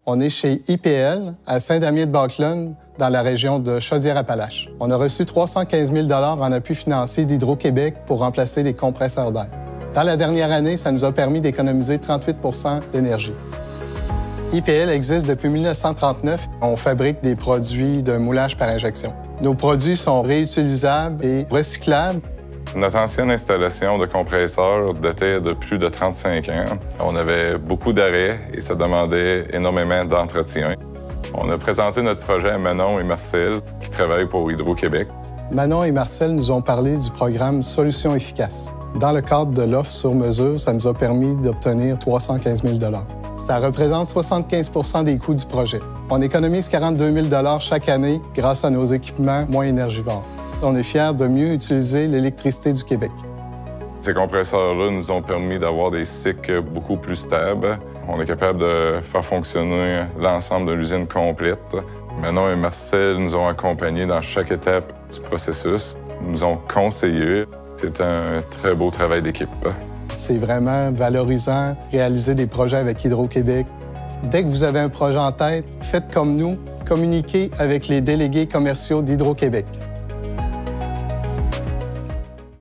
On est chez IPL, à Saint-Damien-de-Bacolone, dans la région de Chaudière-Appalaches. On a reçu 315 000 en appui financier d'Hydro-Québec pour remplacer les compresseurs d'air. Dans la dernière année, ça nous a permis d'économiser 38 % d'énergie. IPL existe depuis 1939. On fabrique des produits de moulage par injection. Nos produits sont réutilisables et recyclables. Notre ancienne installation de compresseurs datait de plus de 35 ans. On avait beaucoup d'arrêts et ça demandait énormément d'entretien. On a présenté notre projet à Manon et Marcel, qui travaillent pour Hydro-Québec. Manon et Marcel nous ont parlé du programme Solutions efficaces. Dans le cadre de l'offre sur mesure, ça nous a permis d'obtenir 315 000 Ça représente 75 % des coûts du projet. On économise 42 000 chaque année grâce à nos équipements moins énergivores. On est fiers de mieux utiliser l'électricité du Québec. Ces compresseurs-là nous ont permis d'avoir des cycles beaucoup plus stables. On est capable de faire fonctionner l'ensemble de l'usine complète. Manon et Marcel nous ont accompagnés dans chaque étape du processus, nous ont conseillés. C'est un très beau travail d'équipe. C'est vraiment valorisant, réaliser des projets avec Hydro-Québec. Dès que vous avez un projet en tête, faites comme nous, communiquez avec les délégués commerciaux d'Hydro-Québec.